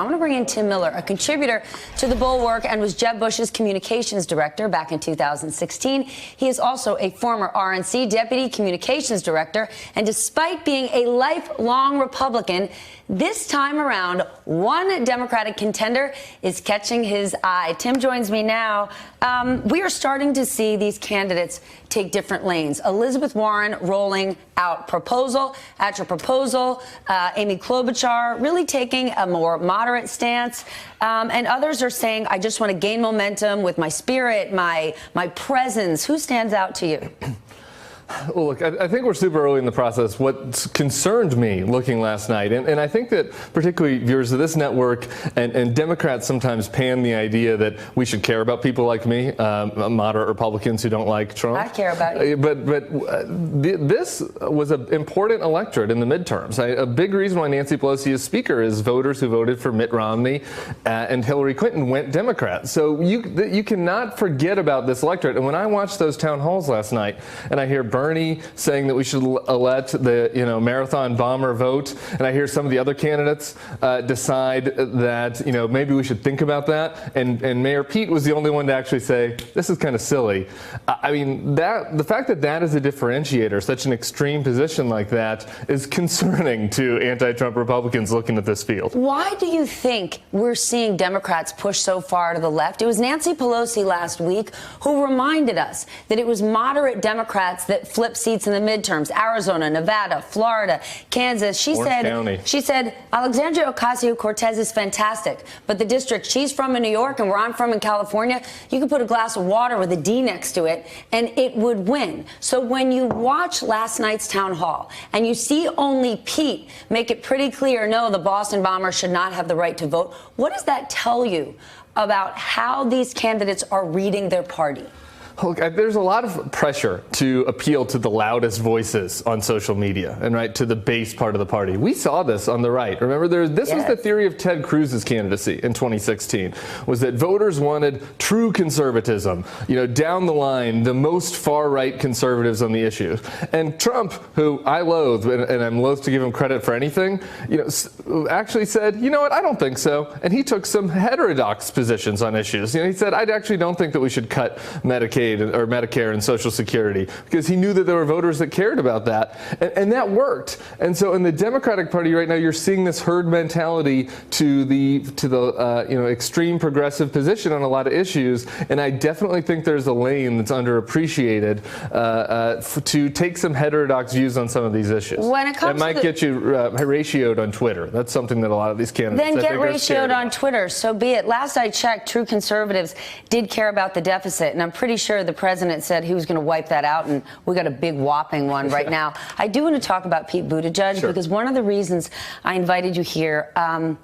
I'm going to bring in Tim Miller, a contributor to The Bulwark and was Jeb Bush's communications director back in 2016. He is also a former RNC deputy communications director. And despite being a lifelong Republican, this time around, one Democratic contender is catching his eye. Tim joins me now. We are starting to see these candidates take different lanes. Elizabeth Warren rolling out proposal after proposal. Amy Klobuchar really taking a more moderate stance. And others are saying, I just want to gain momentum with my spirit, my presence. Who stands out to you? Well, look, I think we're super early in the process. What concerned me looking last night, and I think that particularly viewers of this network and Democrats sometimes pan the idea that we should care about people like me, moderate Republicans who don't like Trump. I care about you. But this was an important electorate in the midterms. A big reason why Nancy Pelosi is Speaker is voters who voted for Mitt Romney and Hillary Clinton went Democrat. So you cannot forget about this electorate. And when I watched those town halls last night and I hear Bernie saying that we should let the marathon bomber vote, and I hear some of the other candidates decide that maybe we should think about that, and Mayor Pete was the only one to actually say this is kind of silly. I mean, the fact that that is a differentiator, such an extreme position like that, is concerning to anti-Trump Republicans looking at this field. Why do you think we're seeing Democrats push so far to the left? It was Nancy Pelosi last week who reminded us that it was moderate Democrats that flip seats in the midterms. Arizona, Nevada, Florida, Kansas. She said Alexandria Ocasio-Cortez is fantastic, but the district she's from in New York and where I'm from in California, you could put a glass of water with a D next to it and it would win. So when you watch last night's town hall and you see only Pete make it pretty clear, no, the Boston bombers should not have the right to vote, what does that tell you about how these candidates are reading their party? Look, there's a lot of pressure to appeal to the loudest voices on social media and to the base part of the party. We saw this on the right. Remember, this was the theory of Ted Cruz's candidacy in 2016, was that voters wanted true conservatism, down the line, the most far-right conservatives on the issue. And Trump, who I loathe, and I'm loath to give him credit for anything, actually said, you know what, I don't think so. And he took some heterodox positions on issues. He said, I actually don't think that we should cut Medicaid or Medicare and Social Security, because he knew that there were voters that cared about that, and that worked. And so in the Democratic Party right now, you're seeing this herd mentality to the extreme progressive position on a lot of issues, and I definitely think there's a lane that's underappreciated to take some heterodox views on some of these issues. When it comes that might get you ratioed on Twitter. That's something that a lot of these candidates then get ratioed on Twitter. So be it. Last I checked, true conservatives did care about the deficit, and I'm pretty sure the president said he was going to wipe that out, and we got a big whopping one right now. I do want to talk about Pete Buttigieg, because one of the reasons I invited you here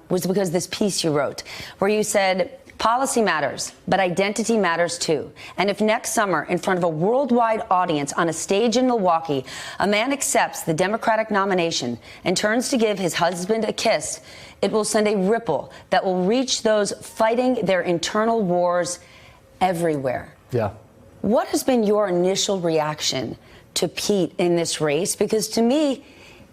was because this piece you wrote, where you said, policy matters, but identity matters too. And if next summer, in front of a worldwide audience on a stage in Milwaukee, a man accepts the Democratic nomination and turns to give his husband a kiss, it will send a ripple that will reach those fighting their internal wars everywhere. Yeah. What has been your initial reaction to Pete in this race? Because to me,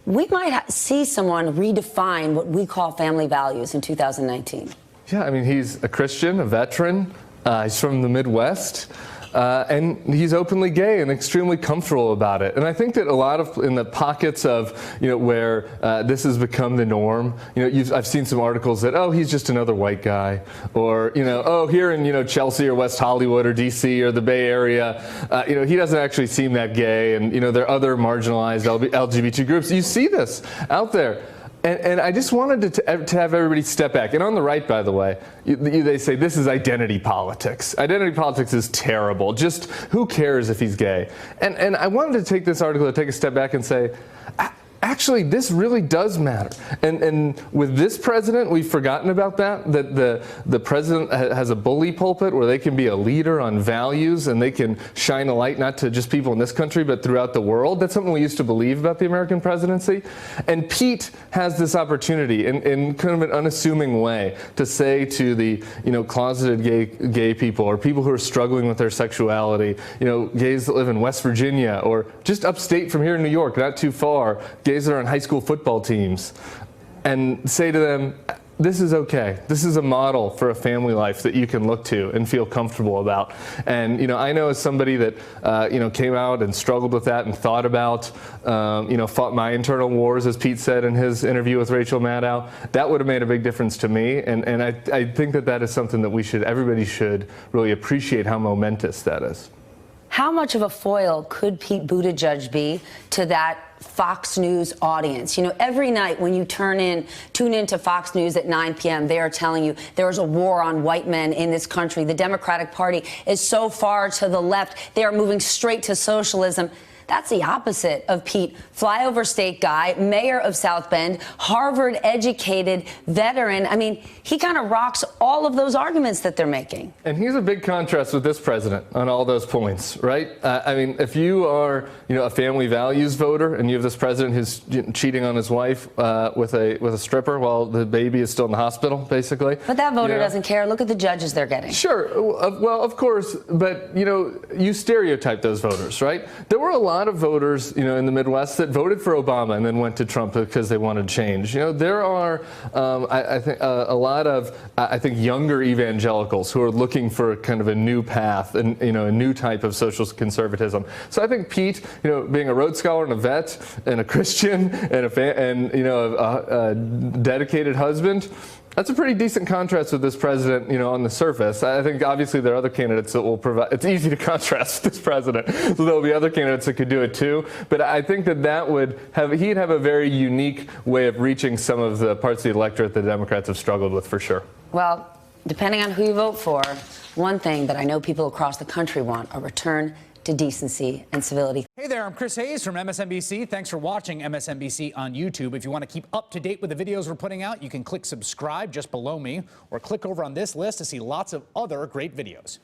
we might see someone redefine what we call family values in 2019. Yeah, I mean, he's a Christian, a veteran. He's from the Midwest. And he's openly gay and extremely comfortable about it. And I think that a lot of in the pockets of where this has become the norm. I've seen some articles that he's just another white guy, or here in Chelsea or West Hollywood or D.C. or the Bay Area, he doesn't actually seem that gay. And there are other marginalized LGBT groups. You see this out there. And I just wanted to have everybody step back. And on the right, by the way, they say this is identity politics. Identity politics is terrible. Just who cares if he's gay? And I wanted to take this article to take a step back and say, actually, this really does matter. And with this president, we've forgotten about that the president has a bully pulpit where they can be a leader on values and they can shine a light not to just people in this country, but throughout the world. That's something we used to believe about the American presidency. And Pete has this opportunity in kind of an unassuming way to say to the closeted gay people or people who are struggling with their sexuality, gays that live in West Virginia or just upstate from here in New York, not too far, gays that are on high school football teams, and say to them, this is okay. This is a model for a family life that you can look to and feel comfortable about. And, I know as somebody that, came out and struggled with that and thought about, fought my internal wars, as Pete said in his interview with Rachel Maddow, that would have made a big difference to me. And I think that is something that everybody should really appreciate how momentous that is. How much of a foil could Pete Buttigieg be to that Fox News audience? Every night when you tune into Fox News at 9 p.m., they are telling you there is a war on white men in this country. The Democratic Party is so far to the left. They are moving straight to socialism. That's the opposite of Pete. Flyover state guy, mayor of South Bend, Harvard-educated veteran. I mean, he kind of rocks all of those arguments that they're making. And he's a big contrast with this president on all those points, right? If you are, a family values voter and you have this president who's cheating on his wife with a stripper while the baby is still in the hospital, basically. But that voter doesn't care. Look at the judges they're getting. Sure. Well, of course. But, you stereotype those voters, right? There were a lot of voters, in the Midwest that voted for Obama and then went to Trump because they wanted change. There are, I think, a lot of, younger evangelicals who are looking for kind of a new path and, a new type of social conservatism. So I think Pete, being a Rhodes Scholar and a vet and a Christian and a dedicated husband, that's a pretty decent contrast with this president, on the surface. I think obviously there are other candidates that will provide. It's easy to contrast this president, so there'll be other candidates that could do it too. But I think he'd have a very unique way of reaching some of the parts of the electorate that the Democrats have struggled with for sure. Well, depending on who you vote for, one thing that I know people across the country want: a return to decency and civility. Hey there, I'm Chris Hayes from MSNBC. Thanks for watching MSNBC on YouTube. If you want to keep up to date with the videos we're putting out, you can click subscribe just below me or click over on this list to see lots of other great videos.